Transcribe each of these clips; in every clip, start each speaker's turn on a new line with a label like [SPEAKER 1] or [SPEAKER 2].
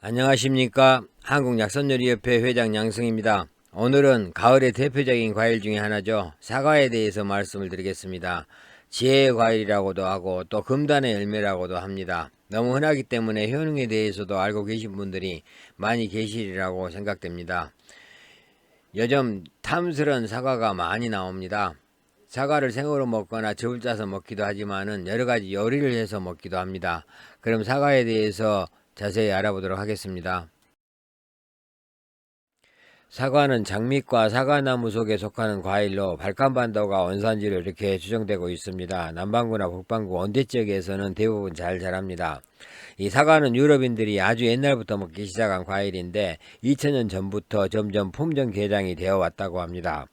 [SPEAKER 1] 안녕하십니까. 한국약선요리협회 회장 양승입니다. 오늘은 가을의 대표적인 과일 중에 하나죠. 사과에 대해서 말씀을 드리겠습니다. 지혜의 과일이라고도 하고 또 금단의 열매라고도 합니다. 너무 흔하기 때문에 효능에 대해서도 알고 계신 분들이 많이 계시리라고 생각됩니다. 요즘 탐스런 사과가 많이 나옵니다. 사과를 생으로 먹거나 즙을 짜서 먹기도 하지만은 여러가지 요리를 해서 먹기도 합니다. 그럼 사과에 대해서 자세히 알아보도록 하겠습니다. 사과는 장미과 사과나무 속에 속하는 과일로 발간반도가 원산지로 이렇게 추정되고 있습니다. 남반구나 북반구 온대 지역에서는 대부분 잘 자랍니다. 이 사과는 유럽인들이 아주 옛날부터 먹기 시작한 과일인데 2000년 전부터 점점 품종 개장이 되어 왔다고 합니다.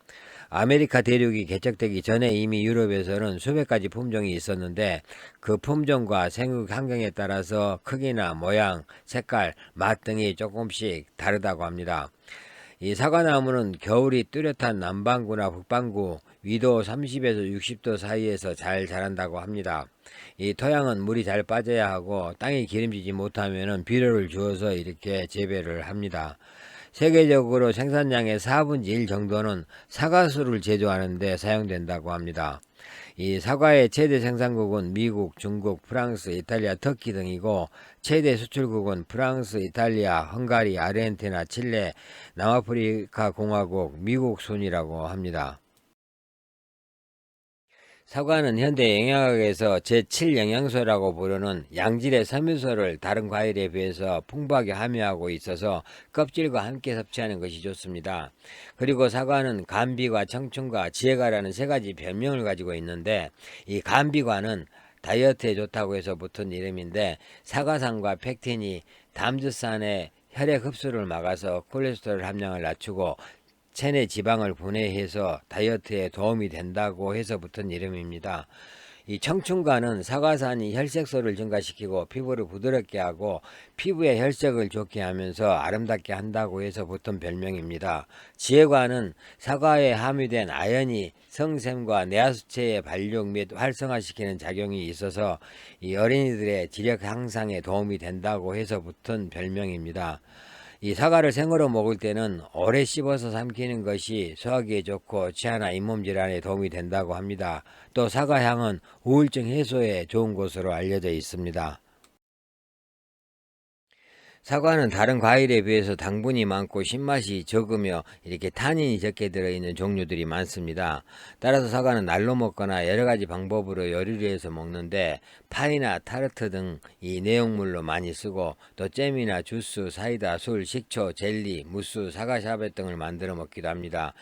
[SPEAKER 1] 아메리카 대륙이 개척되기 전에 이미 유럽에서는 수백 가지 품종이 있었는데 그 품종과 생육 환경에 따라서 크기나 모양, 색깔, 맛 등이 조금씩 다르다고 합니다. 이 사과나무는 겨울이 뚜렷한 남반구나 북반구 위도 30에서 60도 사이에서 잘 자란다고 합니다. 이 토양은 물이 잘 빠져야 하고 땅이 기름지지 못하면 비료를 주어서 이렇게 재배를 합니다. 세계적으로 생산량의 4분의 1 정도는 사과수를 제조하는 데 사용된다고 합니다. 이 사과의 최대 생산국은 미국, 중국, 프랑스, 이탈리아, 터키 등이고 최대 수출국은 프랑스, 이탈리아, 헝가리, 아르헨티나, 칠레, 남아프리카 공화국, 미국 순이라고 합니다. 사과는 현대 영양학에서 제7영양소라고 부르는 양질의 섬유소를 다른 과일에 비해서 풍부하게 함유하고 있어서 껍질과 함께 섭취하는 것이 좋습니다. 그리고 사과는 감비과 청춘과 지혜가라는 세 가지 별명을 가지고 있는데 이 감비과는 다이어트에 좋다고 해서 붙은 이름인데 사과산과 펙틴이 담즙산의 혈액 흡수를 막아서 콜레스테롤 함량을 낮추고 체내 지방을 분해해서 다이어트에 도움이 된다고 해서 붙은 이름입니다. 이 청춘과는 사과산이 혈색소를 증가시키고 피부를 부드럽게 하고 피부의 혈색을 좋게 하면서 아름답게 한다고 해서 붙은 별명입니다. 지혜과는 사과에 함유된 아연이 성샘과 내하수체의 발육 및 활성화시키는 작용이 있어서 이 어린이들의 지력 향상에 도움이 된다고 해서 붙은 별명입니다. 이 사과를 생으로 먹을 때는 오래 씹어서 삼키는 것이 소화기에 좋고 치아나 잇몸 질환에 도움이 된다고 합니다. 또 사과향은 우울증 해소에 좋은 것으로 알려져 있습니다. 사과는 다른 과일에 비해서 당분이 많고 신맛이 적으며 이렇게 탄닌이 적게 들어있는 종류들이 많습니다. 따라서 사과는 날로 먹거나 여러가지 방법으로 요리를 해서 먹는데 파이나 타르트 등 이 내용물로 많이 쓰고 또 잼이나 주스, 사이다, 술, 식초, 젤리, 무스, 사과 샤벳 등을 만들어 먹기도 합니다.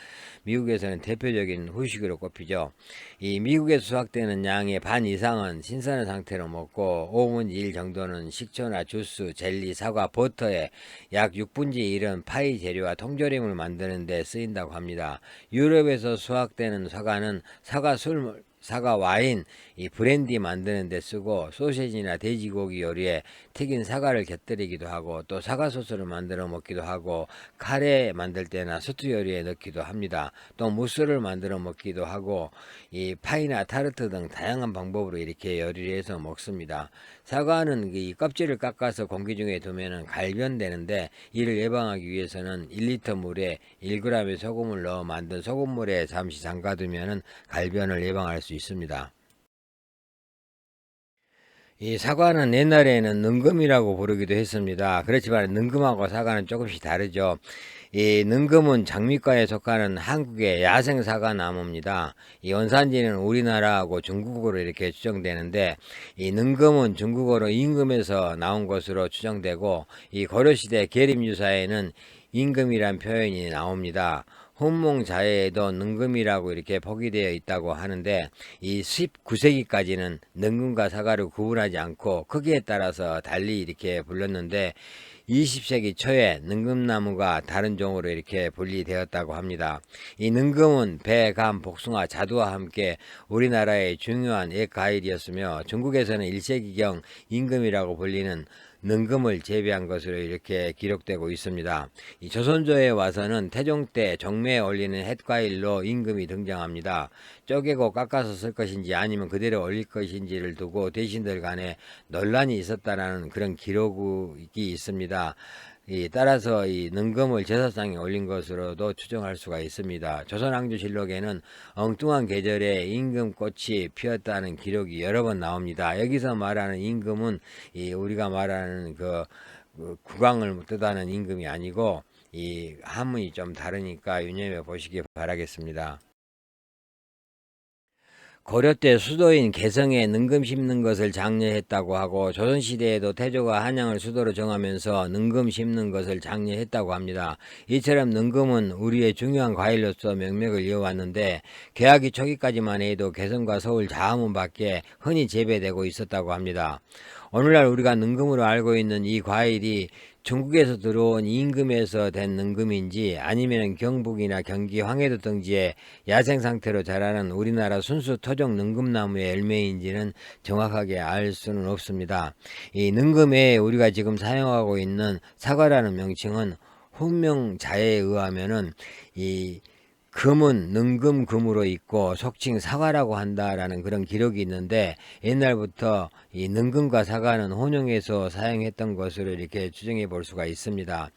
[SPEAKER 1] 미국에서는 대표적인 후식으로 꼽히죠. 이 미국에서 수확되는 양의 반 이상은 신선한 상태로 먹고 5분의 1 정도는 식초나 주스, 젤리, 사과, 버터에 약 6분의 1은 파이 재료와 통조림을 만드는 데 쓰인다고 합니다. 유럽에서 수확되는 사과는 사과술, 사과 와인, 이 브랜디 만드는 데 쓰고 소시지나 돼지고기 요리에 튀긴 사과를 곁들이기도 하고 또 사과 소스를 만들어 먹기도 하고 카레 만들 때나 스튜 요리에 넣기도 합니다. 또 무스를 만들어 먹기도 하고 이 파이나 타르트 등 다양한 방법으로 이렇게 요리를 해서 먹습니다. 사과는 이 껍질을 깎아서 공기 중에 두면 갈변되는데 이를 예방하기 위해서는 1리터 물에 1g의 소금을 넣어 만든 소금물에 잠시 담가두면 갈변을 예방할 수 있습니다. 이 사과는 옛날에는 능금이라고 부르기도 했습니다. 그렇지만 능금하고 사과는 조금씩 다르죠. 이 능금은 장미과에 속하는 한국의 야생 사과나무입니다. 이 원산지는 우리나라하고 중국으로 이렇게 추정되는데 이 능금은 중국어로 임금에서 나온 것으로 추정되고 이 고려시대 계림유사에는 임금이란 표현이 나옵니다. 훈몽자해에도 능금이라고 이렇게 포기되어 있다고 하는데 이 19세기까지는 능금과 사과를 구분하지 않고 크기에 따라서 달리 이렇게 불렀는데 20세기 초에 능금나무가 다른 종으로 이렇게 분리되었다고 합니다. 이 능금은 배, 감, 복숭아, 자두와 함께 우리나라의 중요한 옛 과일이었으며 중국에서는 1세기경 임금이라고 불리는 능금을 재배한 것으로 이렇게 기록되고 있습니다. 이 조선조에 와서는 태종 때 정묘에 올리는 햇과일로 임금이 등장합니다. 쪼개고 깎아서 쓸 것인지 아니면 그대로 올릴 것인지를 두고 대신들 간에 논란이 있었다라는 그런 기록이 있습니다. 따라서 이 능금을 제사상에 올린 것으로도 추정할 수가 있습니다. 조선왕조실록에는 엉뚱한 계절에 임금꽃이 피었다는 기록이 여러 번 나옵니다. 여기서 말하는 임금은 우리가 말하는 그 국왕을 뜻하는 임금이 아니고 이 한문이 좀 다르니까 유념해 보시기 바라겠습니다. 고려 때 수도인 개성에 능금 심는 것을 장려했다고 하고 조선시대에도 태조가 한양을 수도로 정하면서 능금 심는 것을 장려했다고 합니다. 이처럼 능금은 우리의 중요한 과일로서 명맥을 이어왔는데 개화기 초기까지만 해도 개성과 서울 자화문 밖에 흔히 재배되고 있었다고 합니다. 오늘날 우리가 능금으로 알고 있는 이 과일이 중국에서 들어온 임금에서 된 능금인지 아니면 경북이나 경기 황해도 등지에 야생 상태로 자라는 우리나라 순수 토종 능금나무의 열매인지는 정확하게 알 수는 없습니다. 이 능금에 우리가 지금 사용하고 있는 사과라는 명칭은 훈명자에 의하면은 이 금은 능금금으로 있고 속칭 사과라고 한다라는 그런 기록이 있는데 옛날부터 이 능금과 사과는 혼용해서 사용했던 것으로 이렇게 추정해 볼 수가 있습니다.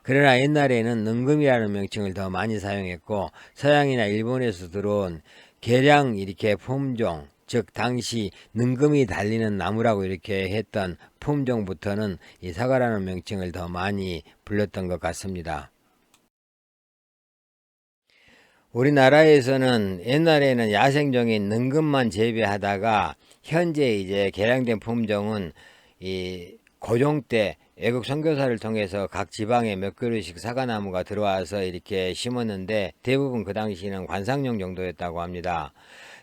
[SPEAKER 1] 그러나 옛날에는 능금이라는 명칭을 더 많이 사용했고 서양이나 일본에서 들어온 개량 이렇게 품종 즉 당시 능금이 달리는 나무라고 이렇게 했던 품종부터는 이 사과라는 명칭을 더 많이 불렀던 것 같습니다. 우리나라에서는 옛날에는 야생종인 능금만 재배하다가 현재 이제 개량된 품종은 이 고종 때 외국 선교사를 통해서 각 지방에 몇 그루씩 사과나무가 들어와서 이렇게 심었는데 대부분 그 당시에는 관상용 정도였다고 합니다.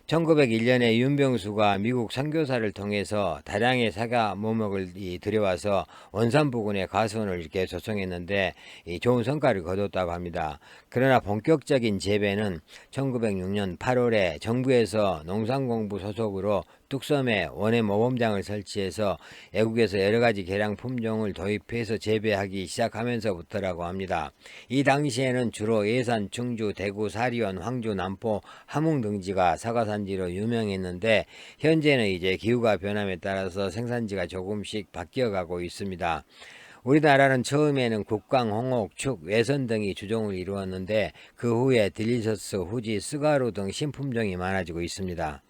[SPEAKER 1] 1901년에 윤병수가 미국 선교사를 통해서 다량의 사과 모목을 들여와서 원산 부근의 가수원을 이렇게 조성했는데 좋은 성과를 거뒀다고 합니다. 그러나 본격적인 재배는 1906년 8월에 정부에서 농산공부 소속으로 뚝섬에 원예 모범장을 설치해서 외국에서 여러가지 개량 품종을 도입해서 재배하기 시작하면서부터라고 합니다. 이 당시에는 주로 예산, 충주, 대구, 사리원, 황주, 남포, 함흥 등지가 사과산지로 유명했는데 현재는 이제 기후가 변함에 따라서 생산지가 조금씩 바뀌어가고 있습니다. 우리나라는 처음에는 국광, 홍옥, 축, 외선 등이 주종을 이루었는데 그 후에 딜리셔스, 후지, 스가루 등 신품종이 많아지고 있습니다.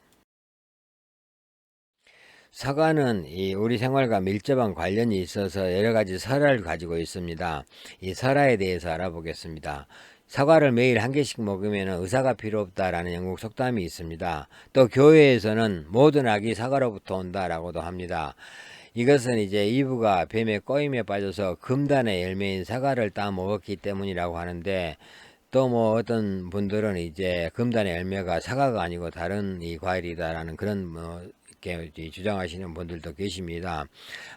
[SPEAKER 1] 사과는 우리 생활과 밀접한 관련이 있어서 여러 가지 설화를 가지고 있습니다. 이 설화에 대해서 알아보겠습니다. 사과를 매일 한 개씩 먹으면 의사가 필요 없다라는 영국 속담이 있습니다. 또 교회에서는 모든 악이 사과로부터 온다라고도 합니다. 이것은 이제 이브가 뱀의 꼬임에 빠져서 금단의 열매인 사과를 따 먹었기 때문이라고 하는데 또 뭐 어떤 분들은 이제 금단의 열매가 사과가 아니고 다른 이 과일이다라는 그런 이렇게 주장하시는 분들도 계십니다.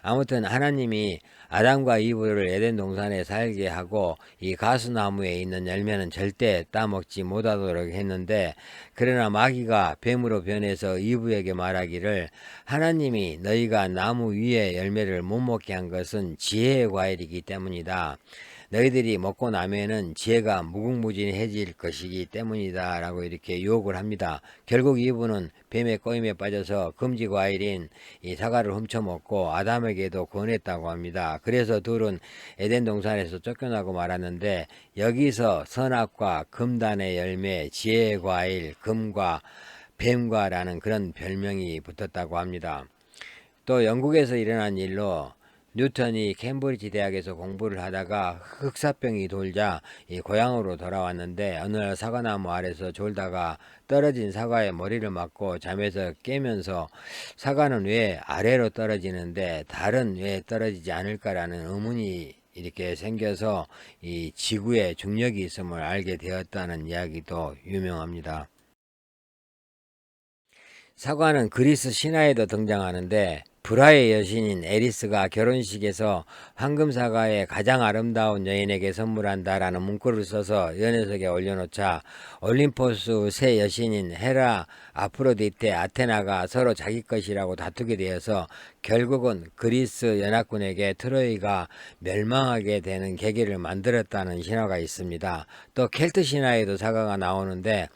[SPEAKER 1] 아무튼 하나님이 아담과 이브를 에덴 동산에 살게 하고 이 가수나무에 있는 열매는 절대 따먹지 못하도록 했는데 그러나 마귀가 뱀으로 변해서 이브에게 말하기를 하나님이 너희가 나무 위에 열매를 못 먹게 한 것은 지혜의 과일이기 때문이다. 너희들이 먹고 나면은 지혜가 무궁무진해질 것이기 때문이다 라고 이렇게 유혹을 합니다. 결국 이브는 뱀의 꼬임에 빠져서 금지 과일인 이 사과를 훔쳐먹고 아담에게도 권했다고 합니다. 그래서 둘은 에덴 동산에서 쫓겨나고 말았는데 여기서 선악과 금단의 열매, 지혜의 과일, 금과 뱀과라는 그런 별명이 붙었다고 합니다. 또 영국에서 일어난 일로 뉴턴이 캠브리지 대학에서 공부를 하다가 흑사병이 돌자 고향으로 돌아왔는데 어느 날 사과나무 아래서 졸다가 떨어진 사과에 머리를 맞고 잠에서 깨면서 사과는 왜 아래로 떨어지는데 달은 왜 떨어지지 않을까라는 의문이 이렇게 생겨서 이 지구에 중력이 있음을 알게 되었다는 이야기도 유명합니다. 사과는 그리스 신화에도 등장하는데 불화의 여신인 에리스가 결혼식에서 황금사과에 가장 아름다운 여인에게 선물한다라는 문구를 써서 연회석에 올려놓자 올림포스 새 여신인 헤라, 아프로디테, 아테나가 서로 자기 것이라고 다투게 되어서 결국은 그리스 연합군에게 트로이가 멸망하게 되는 계기를 만들었다는 신화가 있습니다. 또 켈트 신화에도 사과가 나오는데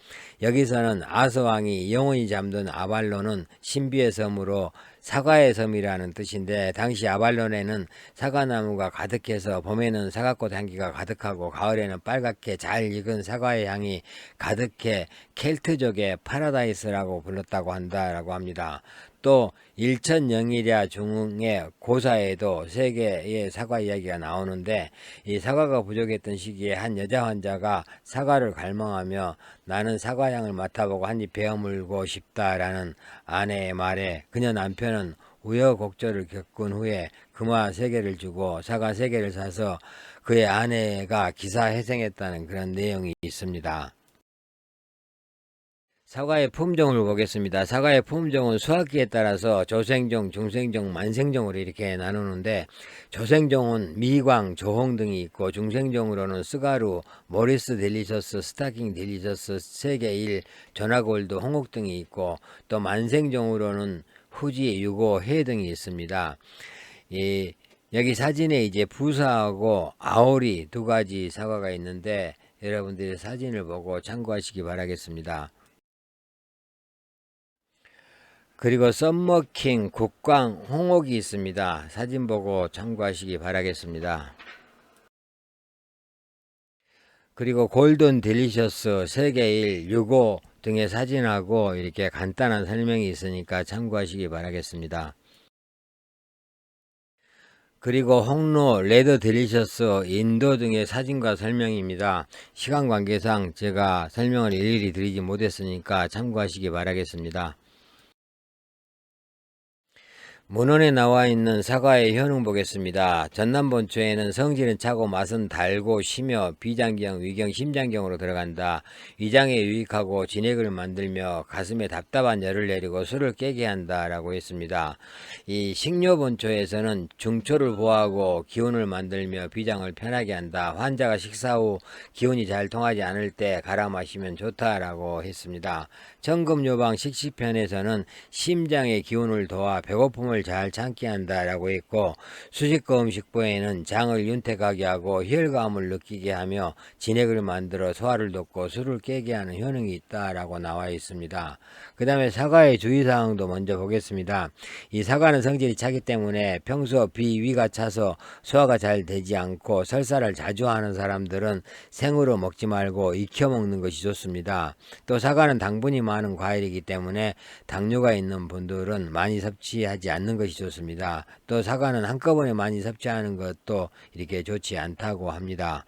[SPEAKER 1] 여기서는 아서왕이 영원히 잠든 아발론은 신비의 섬으로 사과의 섬이라는 뜻인데, 당시 아발론에는 사과나무가 가득해서 봄에는 사과꽃 향기가 가득하고 가을에는 빨갛게 잘 익은 사과의 향이 가득해 켈트족의 파라다이스라고 불렀다고 한다라고 합니다. 또 일천영일야 중흥의 고사에도 세 개의 사과 이야기가 나오는데, 이 사과가 부족했던 시기에 한 여자 환자가 사과를 갈망하며 나는 사과향을 맡아보고 한입 베어물고 싶다라는 아내의 말에 그녀 남편은 우여곡절을 겪은 후에 금화 3개를 주고 사과 3개를 사서 그의 아내가 기사회생했다는 그런 내용이 있습니다. 사과의 품종을 보겠습니다. 사과의 품종은 수확기에 따라서 조생종, 중생종, 만생종으로 이렇게 나누는데, 조생종은 미광, 조홍 등이 있고 중생종으로는 스가루, 모리스 딜리셔스, 스타킹 딜리셔스, 세계 1, 조나골드, 홍옥 등이 있고, 또 만생종으로는 후지, 유고, 해 등이 있습니다. 여기 사진에 이제 부사하고 아오리 2가지 사과가 있는데 여러분들이 사진을 보고 참고하시기 바라겠습니다. 그리고 썸머킹, 국광, 홍옥이 있습니다. 사진 보고 참고하시기 바라겠습니다. 그리고 골든 딜리셔스, 세계 1, 6호 등의 사진하고 이렇게 간단한 설명이 있으니까 참고하시기 바라겠습니다. 그리고 홍로, 레드 딜리셔스, 인도 등의 사진과 설명입니다. 시간 관계상 제가 설명을 일일이 드리지 못했으니까 참고하시기 바라겠습니다. 문헌에 나와 있는 사과의 효능 보겠습니다. 전남본초에는 성질은 차고 맛은 달고 시며 비장경, 위경, 심장경으로 들어간다. 위장에 유익하고 진액을 만들며 가슴에 답답한 열을 내리고 술을 깨게 한다 라고 했습니다. 이 식료본초에서는 중초를 보호하고 기운을 만들며 비장을 편하게 한다. 환자가 식사 후 기운이 잘 통하지 않을 때 갈아 마시면 좋다라고 했습니다. 청금요방 식시편에서는 심장의 기운을 도와 배고픔을 잘 참게 한다라고 했고, 수식거음식보에는 장을 윤택하게 하고 혈감을 느끼게 하며 진액을 만들어 소화를 돕고 술을 깨게 하는 효능이 있다라고 나와 있습니다. 그 다음에 사과의 주의사항도 먼저 보겠습니다. 이 사과는 성질이 차기 때문에 평소 비위가 차서 소화가 잘 되지 않고 설사를 자주 하는 사람들은 생으로 먹지 말고 익혀 먹는 것이 좋습니다. 또 사과는 당분이 많은 과일이기 때문에 당뇨가 있는 분들은 많이 섭취하지 않는 것이 좋습니다. 또 사과는 한꺼번에 많이 섭취하는 것도 이렇게 좋지 않다고 합니다.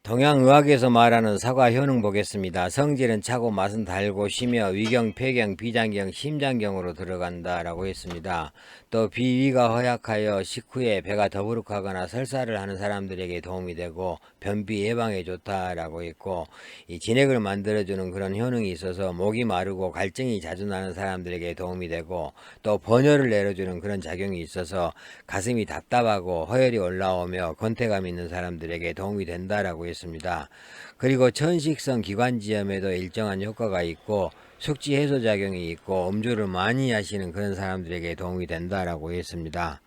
[SPEAKER 1] 동양의학에서 말하는 사과 효능 보겠습니다. 성질은 차고 맛은 달고 시며 위경, 폐경, 비장경, 심장경으로 들어간다라고 했습니다. 또 비위가 허약하여 식후에 배가 더부룩하거나 설사를 하는 사람들에게 도움이 되고 변비 예방에 좋다라고 했고, 이 진액을 만들어주는 그런 효능이 있어서 목이 마르고 갈증이 자주 나는 사람들에게 도움이 되고, 또 번열을 내려주는 그런 작용이 있어서 가슴이 답답하고 허열이 올라오며 권태감 있는 사람들에게 도움이 된다라고 했습니다. 그리고 천식성 기관지염에도 일정한 효과가 있고 숙지 해소 작용이 있고 음주를 많이 하시는 그런 사람들에게 도움이 된다라고 했습니다.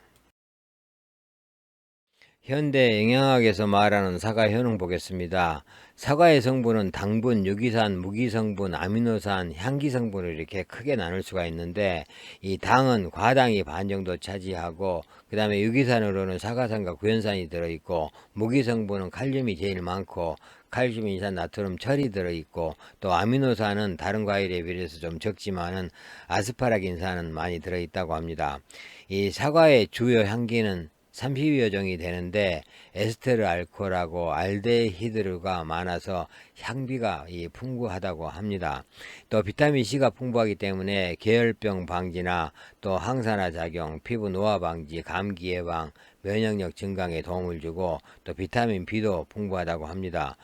[SPEAKER 1] 현대 영양학에서 말하는 사과 효능 보겠습니다. 사과의 성분은 당분, 유기산, 무기성분, 아미노산, 향기성분을 이렇게 크게 나눌 수가 있는데, 이 당은 과당이 반 정도 차지하고, 그 다음에 유기산으로는 사과산과 구연산이 들어있고, 무기성분은 칼륨이 제일 많고, 칼슘, 인산, 나트륨, 철이 들어있고, 또 아미노산은 다른 과일에 비해서 좀 적지만은 아스파라긴산은 많이 들어있다고 합니다. 이 사과의 주요 향기는 30여 종이 되는데 에스테르 알코올하고 알데히드가 많아서 향비가 풍부하다고 합니다. 또 비타민C가 풍부하기 때문에 계열병 방지나 또 항산화 작용, 피부 노화 방지, 감기 예방, 면역력 증강에 도움을 주고 또 비타민 B도 풍부하다고 합니다.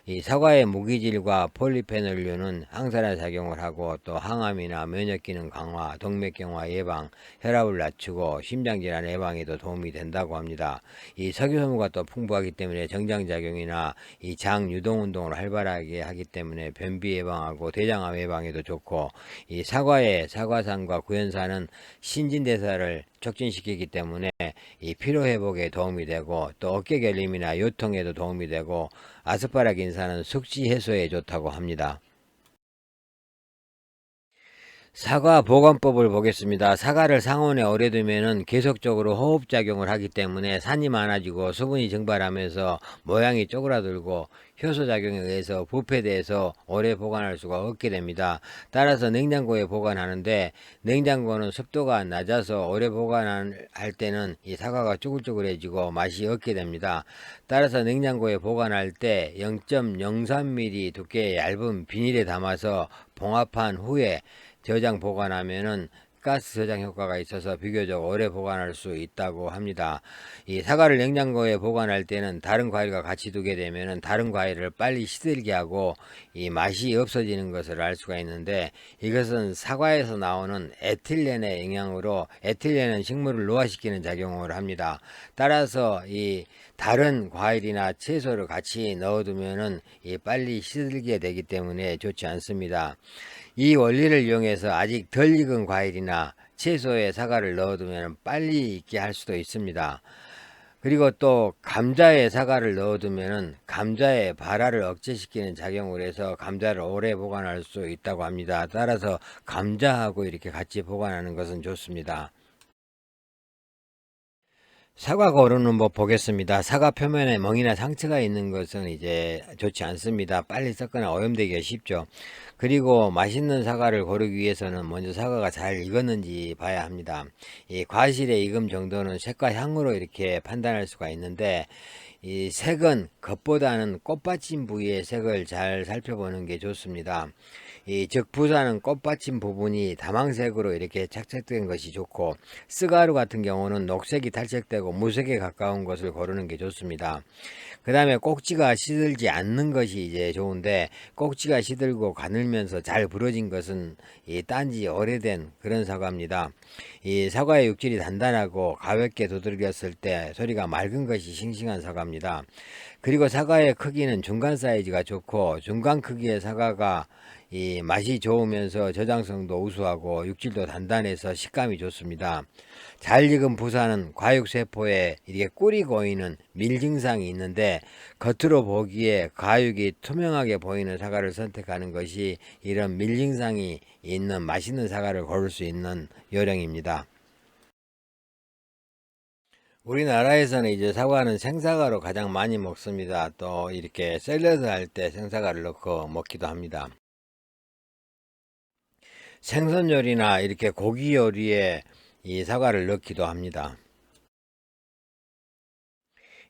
[SPEAKER 1] 이 사과의 무기질과 폴리페놀류는 항산화 작용을 하고 또 항암이나 면역 기능 강화, 동맥경화 예방, 혈압을 낮추고 심장질환 예방에도 도움이 된다고 합니다. 이 석유소모가 또 풍부하기 때문에 정장작용이나 이 장 유동 운동을 활발하게 하기 때문에 변비 예방하고 대장암 예방에도 좋고, 이 사과의 사과산과 구연산은 신진대사를 촉진시키기 때문에 이 피로 회복에 도움이 되고 또 어깨 결림이나 요통에도 도움이 되고, 아스파라긴산은 숙취 해소에 좋다고 합니다. 사과 보관법을 보겠습니다. 사과를 상온에 오래 두면은 계속적으로 호흡작용을 하기 때문에 산이 많아지고 수분이 증발하면서 모양이 쪼그라들고 효소작용에 의해서 부패돼서 오래 보관할 수가 없게 됩니다. 따라서 냉장고에 보관하는데, 냉장고는 습도가 낮아서 오래 보관할 때는 이 사과가 쭈글쭈글해지고 맛이 없게 됩니다. 따라서 냉장고에 보관할 때 0.03mm 두께의 얇은 비닐에 담아서 봉합한 후에 저장 보관하면은 가스 저장 효과가 있어서 비교적 오래 보관할 수 있다고 합니다. 이 사과를 냉장고에 보관할 때는 다른 과일과 같이 두게 되면은 다른 과일을 빨리 시들게 하고 이 맛이 없어지는 것을 알 수가 있는데, 이것은 사과에서 나오는 에틸렌의 영향으로, 에틸렌은 식물을 노화시키는 작용을 합니다. 따라서 이 다른 과일이나 채소를 같이 넣어두면은 이 빨리 시들게 되기 때문에 좋지 않습니다. 이 원리를 이용해서 아직 덜 익은 과일이나 채소에 사과를 넣어두면 빨리 익게 할 수도 있습니다. 그리고 또 감자에 사과를 넣어두면 감자의 발화를 억제시키는 작용을 해서 감자를 오래 보관할 수 있다고 합니다. 따라서 감자하고 이렇게 같이 보관하는 것은 좋습니다. 사과 고르는 법 보겠습니다. 사과 표면에 멍이나 상처가 있는 것은 이제 좋지 않습니다. 빨리 썩거나 오염되기가 쉽죠. 그리고 맛있는 사과를 고르기 위해서는 먼저 사과가 잘 익었는지 봐야 합니다. 이 과실의 익음 정도는 색과 향으로 이렇게 판단할 수가 있는데, 이 색은 겉보다는 꽃받침 부위의 색을 잘 살펴보는 게 좋습니다. 이 즉 부사는 꽃받침 부분이 다망색으로 이렇게 착색된 것이 좋고, 쓰가루 같은 경우는 녹색이 탈색되고 무색에 가까운 것을 고르는 게 좋습니다. 그 다음에 꼭지가 시들지 않는 것이 이제 좋은데, 꼭지가 시들고 가늘면서 잘 부러진 것은 이 딴지 오래된 그런 사과입니다. 이 사과의 육질이 단단하고 가볍게 두들겼을 때 소리가 맑은 것이 싱싱한 사과입니다. 그리고 사과의 크기는 중간 사이즈가 좋고, 중간 크기의 사과가 이 맛이 좋으면서 저장성도 우수하고 육질도 단단해서 식감이 좋습니다. 잘 익은 부사는 과육세포에 이렇게 꿀이 고이는 밀 증상이 있는데, 겉으로 보기에 과육이 투명하게 보이는 사과를 선택하는 것이 이런 밀 증상이 있는 맛있는 사과를 고를 수 있는 요령입니다. 우리나라에서는 이제 사과는 생사과로 가장 많이 먹습니다. 또 이렇게 샐러드 할 때 생사과를 넣고 먹기도 합니다. 생선 요리나 이렇게 고기 요리에 이 사과를 넣기도 합니다.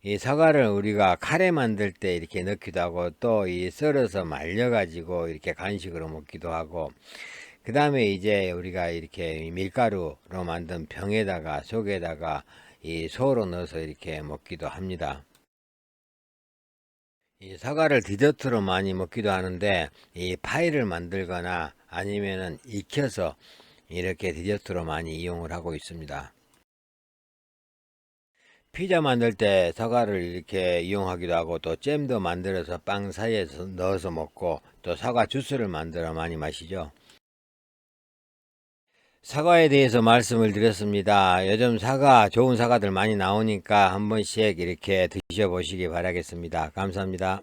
[SPEAKER 1] 이 사과를 우리가 카레 만들 때 이렇게 넣기도 하고, 또 이 썰어서 말려 가지고 이렇게 간식으로 먹기도 하고, 그 다음에 이제 우리가 이렇게 밀가루로 만든 병에다가 속에다가 이 소로 넣어서 이렇게 먹기도 합니다. 이 사과를 디저트로 많이 먹기도 하는데, 이 파이를 만들거나 아니면은 익혀서 이렇게 디저트로 많이 이용을 하고 있습니다. 피자 만들 때 사과를 이렇게 이용하기도 하고, 또 잼도 만들어서 빵 사이에 넣어서 먹고, 또 사과 주스를 만들어 많이 마시죠. 사과에 대해서 말씀을 드렸습니다. 요즘 사과, 좋은 사과들 많이 나오니까 한 번씩 이렇게 드셔보시기 바라겠습니다. 감사합니다.